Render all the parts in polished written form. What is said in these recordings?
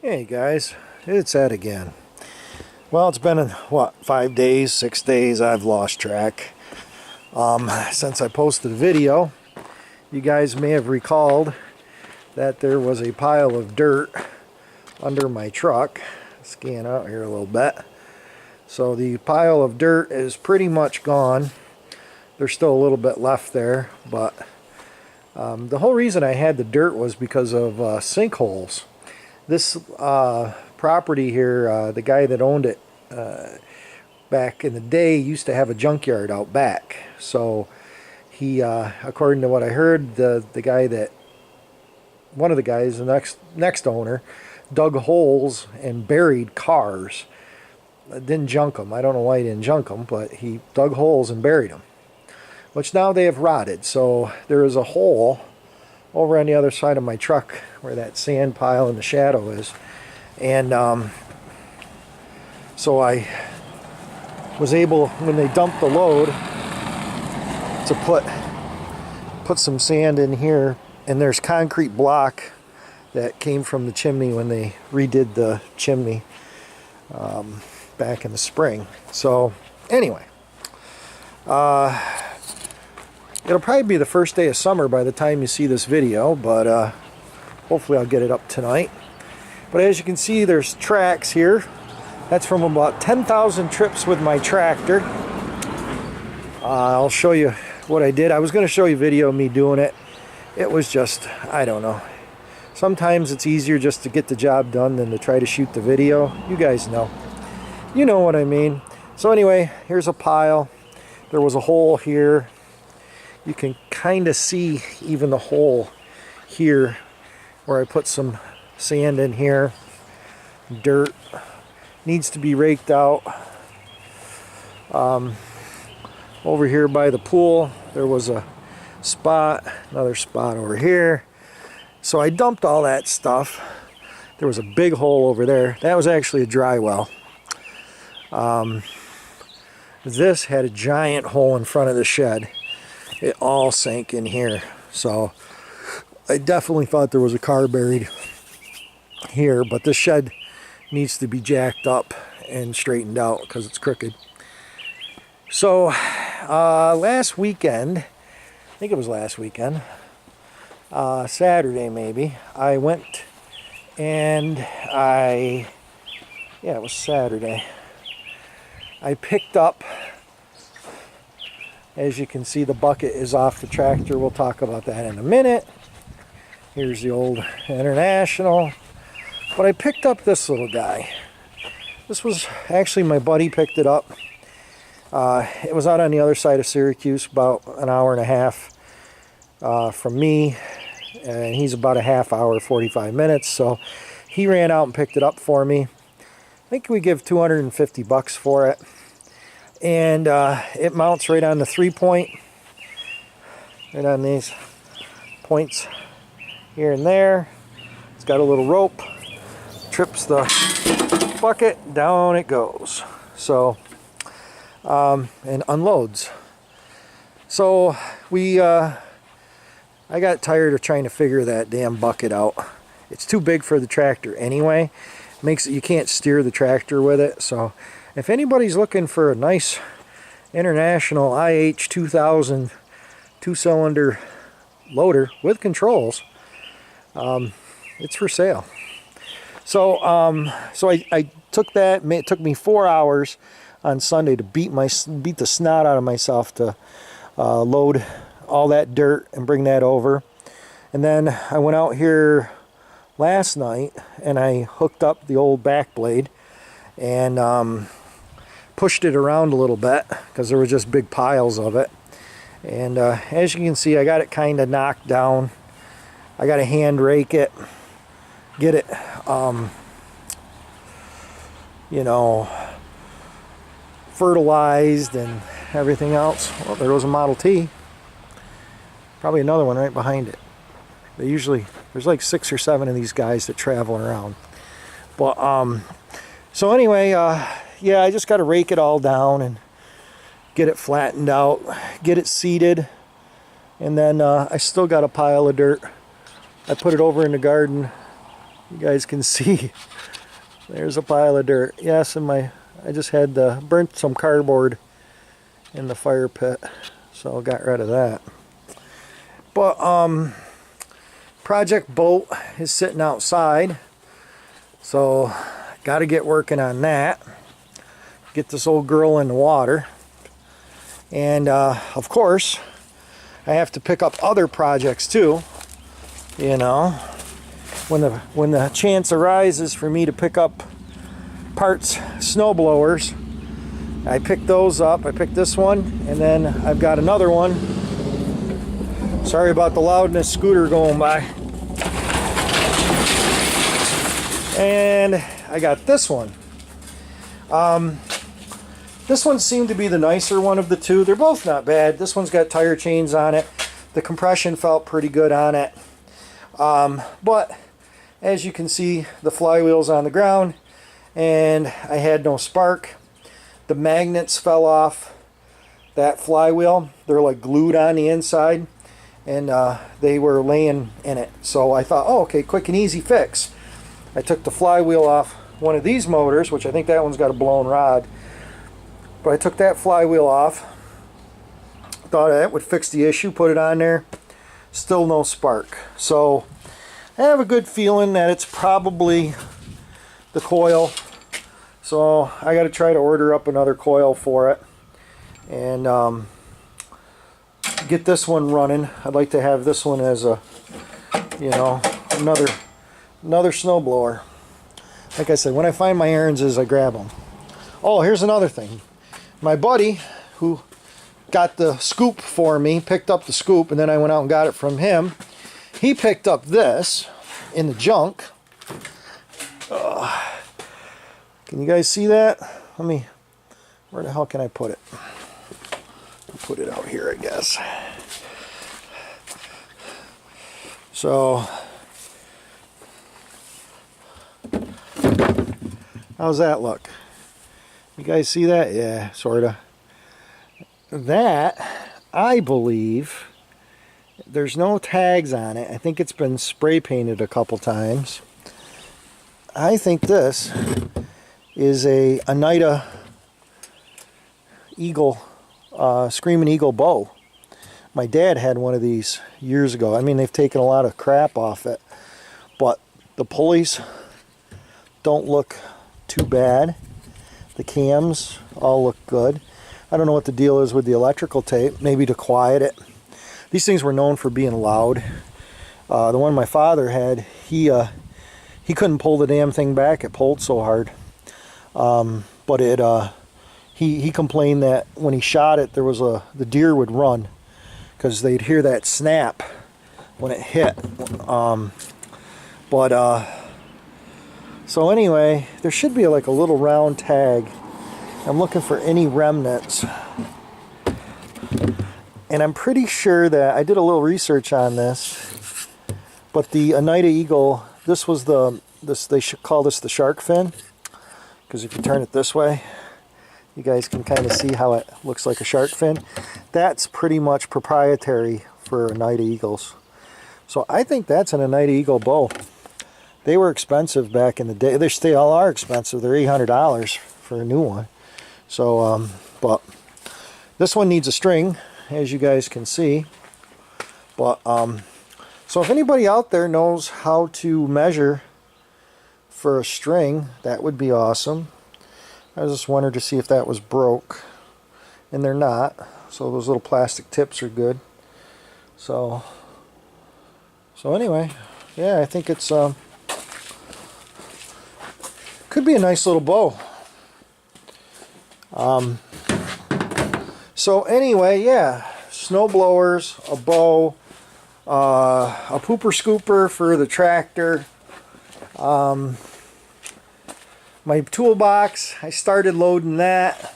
Hey guys, it's Ed again. Well, it's been, what, 5 days, 6 days, I've lost track. Since I posted a video, you guys may have recalled that there was a pile of dirt under my truck. Scan out here a little bit. So the pile of dirt is pretty much gone. There's still a little bit left there, but the whole reason I had the dirt was because of sinkholes. This property here, the guy that owned it back in the day used to have a junkyard out back. So he, according to what I heard, one of the guys, the next owner, dug holes and buried cars. Didn't junk them. I don't know why he didn't junk them, but he dug holes and buried them, which now they have rotted. So there is a hole over on the other side of my truck where that sand pile in the shadow is. And so I was able, when they dumped the load, to put some sand in here. And there's concrete block that came from the chimney when they redid the chimney back in the spring. So anyway, it'll probably be the first day of summer by the time you see this video, but hopefully I'll get it up tonight. But as you can see, there's tracks here. That's from about 10,000 trips with my tractor. I'll show you what I did. I was going to show you a video of me doing it. It was just, I don't know. Sometimes it's easier just to get the job done than to try to shoot the video. You guys know. You know what I mean. So anyway, here's a pile. There was a hole here. You can kind of see even the hole here where I put some sand in here. Dirt needs to be raked out. Over here by the pool, there was a spot, another spot over here. So I dumped all that stuff. There was a big hole over there. That was actually a dry well. This had a giant hole in front of the shed. It all sank in here. So I definitely thought there was a car buried here, but this shed needs to be jacked up and straightened out because it's crooked. So last weekend, I think it was last weekend, Saturday maybe, I went and it was Saturday. I picked up, as you can see, the bucket is off the tractor. We'll talk about that in a minute. Here's the old International. But I picked up this little guy. This was actually my buddy picked it up. It was out on the other side of Syracuse, about an hour and a half from me. And he's about a half hour, 45 minutes. So he ran out and picked it up for me. I think we give $250 for it. And it mounts right on the 3-point, right on these points here and there. It's got a little rope, trips the bucket, down it goes. So, and unloads. So I got tired of trying to figure that damn bucket out. It's too big for the tractor anyway. Makes it, you can't steer the tractor with it. So if anybody's looking for a nice International IH 2000 2-cylinder loader with controls, it's for sale. So I took that. It took me 4 hours on Sunday to beat the snot out of myself to load all that dirt and bring that over. And then I went out here last night and I hooked up the old back blade and pushed it around a little bit because there were just big piles of it. And as you can see, I got it kind of knocked down. I got to hand rake it, get it, fertilized and everything else. Well, there goes a Model T. Probably another one right behind it. There's like 6 or 7 of these guys that travel around. But so anyway, yeah, I just got to rake it all down and get it flattened out, get it seeded, and then I still got a pile of dirt. I put it over in the garden You guys can see there's a pile of dirt. Yes, and I just had burnt some cardboard in the fire pit, so I got rid of that. But project boat is sitting outside, so got to get working on that. Get this old girl in the water, and of course I have to pick up other projects too. You know, when the chance arises for me to pick up parts snowblowers, I pick those up. I picked this one, and then I've got another one. Sorry about the loudness, scooter going by. And I got this one. This one seemed to be the nicer one of the two. They're both not bad. This one's got tire chains on it. The compression felt pretty good on it. But as you can see, the flywheel's on the ground, and I had no spark. The magnets fell off that flywheel. They're like glued on the inside, and they were laying in it. So I thought, oh, okay, quick and easy fix. I took the flywheel off one of these motors, which I think that one's got a blown rod. But I took that flywheel off. Thought that would fix the issue, put it on there. Still no spark. So I have a good feeling that it's probably the coil. So I got to try to order up another coil for it and get this one running. I'd like to have this one as a, you know, another snowblower. Like I said, when I find my errands, I grab them. Oh, here's another thing. My buddy who got the scoop for me picked up the scoop, and then I went out and got it from him. He picked up this in the junk. Can you guys see that? Where the hell can I put it? I'll put it out here, I guess. So, how's that look? You guys see that? Yeah, sorta. That, I believe, there's no tags on it. I think it's been spray painted a couple times. I think this is a Oneida Eagle, Screaming Eagle bow. My dad had one of these years ago. I mean, they've taken a lot of crap off it, but the pulleys don't look too bad. The cams all look good. I don't know what the deal is with the electrical tape, maybe to quiet it. These things were known for being loud. The one my father had, he couldn't pull the damn thing back. It pulled so hard. But he complained that when he shot it, the deer would run because they'd hear that snap when it hit. So anyway, there should be like a little round tag. I'm looking for any remnants. And I'm pretty sure that I did a little research on this, but the Oneida Eagle, this was they should call this the shark fin, because if you turn it this way, you guys can kind of see how it looks like a shark fin. That's pretty much proprietary for Oneida Eagles. So I think that's an Oneida Eagle bow. They were expensive back in the day. They still are expensive. They're $800 for a new one. So, but this one needs a string, as you guys can see. But so if anybody out there knows how to measure for a string, that would be awesome. I just wanted to see if that was broke, and they're not. So those little plastic tips are good. So anyway, yeah, I think it's could be a nice little bow. So anyway, yeah, snow blowers, a bow, a pooper scooper for the tractor. My toolbox, I started loading that.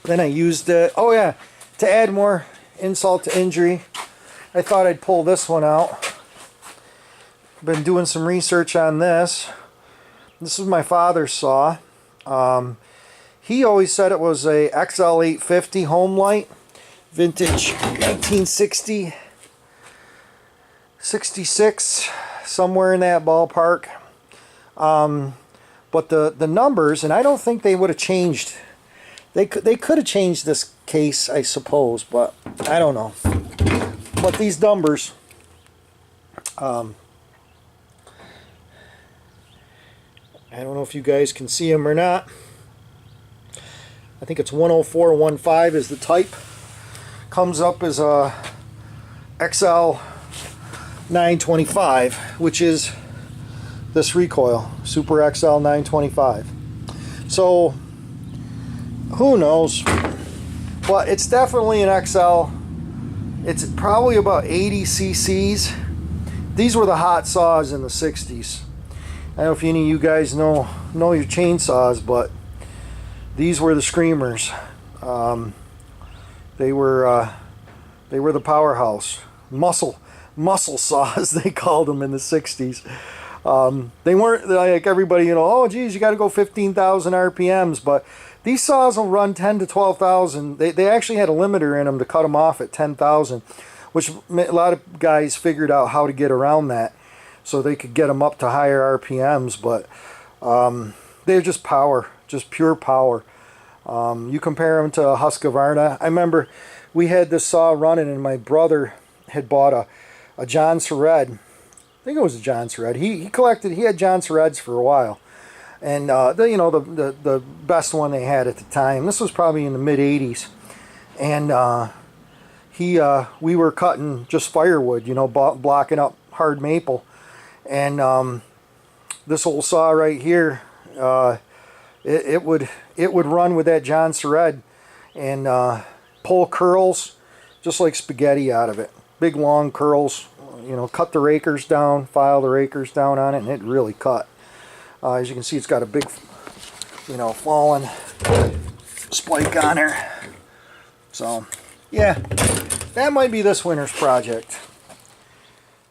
Then I used it. Oh yeah, to add more insult to injury, I thought I'd pull this one out. Been doing some research on this. This is my father's saw. He always said it was a XL850 home light, vintage 1960, 66, somewhere in that ballpark. But the numbers, and I don't think they would have changed. They could have changed this case, I suppose, but I don't know. But these numbers, I don't know if you guys can see them or not. I think it's 10415 is the type. Comes up as a XL 925, which is this recoil, Super XL 925. So who knows? But it's definitely an XL. It's probably about 80 cc's. These were the hot saws in the 60s. I don't know if any of you guys know your chainsaws, but these were the screamers. They were the powerhouse. Muscle saws, they called them in the 60s. They weren't like everybody, you know, oh geez, you got to go 15,000 RPMs, but these saws will run 10 to 12,000. They actually had a limiter in them to cut them off at 10,000, which a lot of guys figured out how to get around that so they could get them up to higher RPMs, but they're just power, just pure power. You compare them to a Husqvarna. I remember we had this saw running and my brother had bought a John Sered. I think it was a John Sered. He had John Sereds for a while. And the best one they had at the time. This was probably in the mid 80s. And we were cutting just firewood, you know, blocking up hard maple. And this old saw right here, it would run with that John Sered and pull curls just like spaghetti out of it. Big long curls, you know, cut the rakers down, file the rakers down on it, and it really cut. As you can see, it's got a big, you know, fallen spike on her. So, yeah, that might be this winter's project.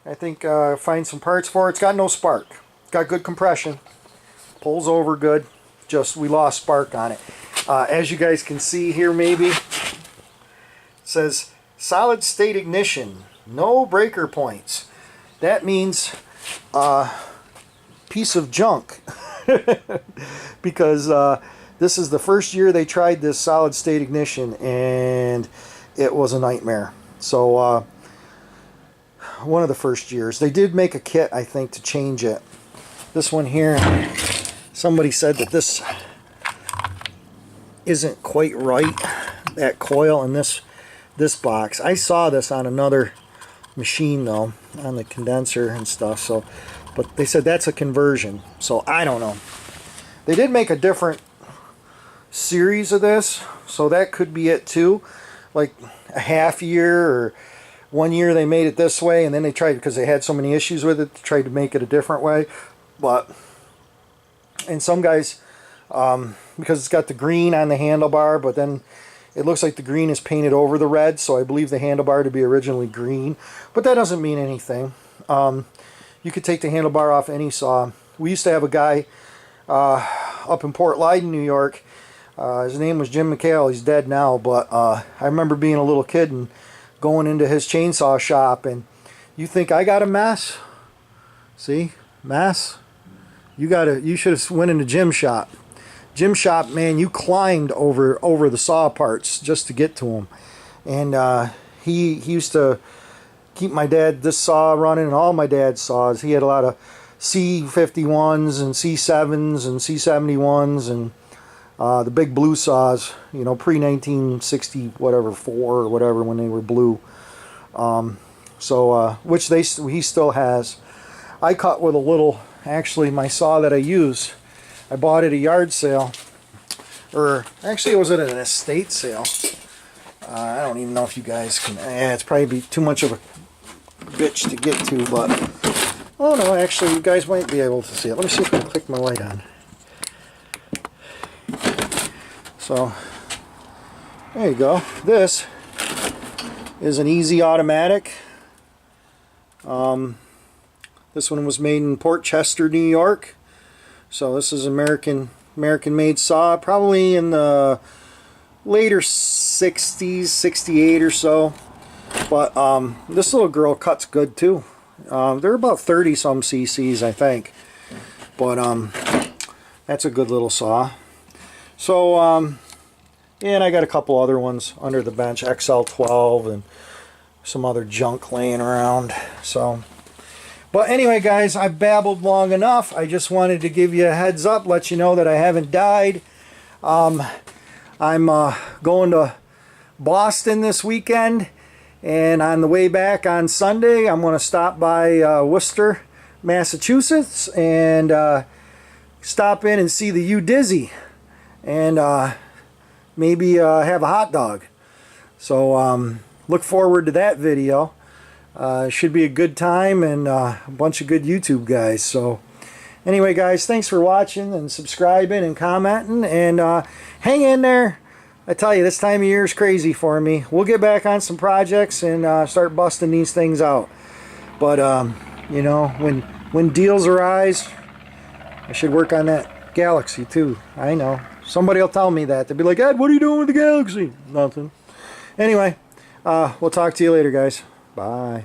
I think find some parts for it. It's got no spark. It's got good compression. Pulls over good. Just we lost spark on it. As you guys can see here, maybe it says solid state ignition, no breaker points. That means piece of junk because this is the first year they tried this solid state ignition and it was a nightmare. So one of the first years they did make a kit, I think, to change it. This one here, somebody said that this isn't quite right, that coil in this box. I saw this on another machine though, on the condenser and stuff, so but they said that's a conversion, so I don't know. They did make a different series of this, so that could be it too. Like a half year or 1 year they made it this way, and then they tried, because they had so many issues with it, they tried to make it a different way. But and some guys, because it's got the green on the handlebar, but then it looks like the green is painted over the red, so I believe the handlebar to be originally green, but that doesn't mean anything. You could take the handlebar off any saw. We used to have a guy up in Port Lyden, New York. His name was Jim McHale. He's dead now, but I remember being a little kid and going into his chainsaw shop, and you think I got a mess? See? Mess? You should have went into Jim's shop. Jim's shop, man, you climbed over the saw parts just to get to them. And he used to keep my dad this saw running and all my dad's saws. He had a lot of C51s and C7s and C71s and the big blue saws, you know, pre-1960 whatever 4 or whatever, when they were blue. Which he still has. I cut with a little, actually my saw that I use, I bought at a yard sale, or actually it was at an estate sale. I don't even know if you guys can, it's probably be too much of a bitch to get to, but oh no, actually you guys might be able to see it. Let me see if I can click my light on. So there you go. This is an easy automatic. This one was made in Port Chester, New York. So this is American made saw, probably in the later 60s, 68 or so. But this little girl cuts good too. They're about 30 some cc's, I think. But that's a good little saw. So and I got a couple other ones under the bench, XL12 and some other junk laying around. So, but anyway, guys, I've babbled long enough. I just wanted to give you a heads up, let you know that I haven't died. I'm going to Boston this weekend, and on the way back on Sunday, I'm going to stop by Worcester, Massachusetts, and stop in and see the Udizzy, and maybe have a hot dog. So look forward to that video. Should be a good time, and a bunch of good YouTube guys. So anyway, guys, thanks for watching and subscribing and commenting, and hang in there. I tell you, this time of year is crazy for me. We'll get back on some projects and start busting these things out. But you know, when deals arise, I should work on that Galaxy too. I know. Somebody will tell me that. They'll be like, Ed, what are you doing with the Galaxy? Nothing. Anyway, we'll talk to you later, guys. Bye.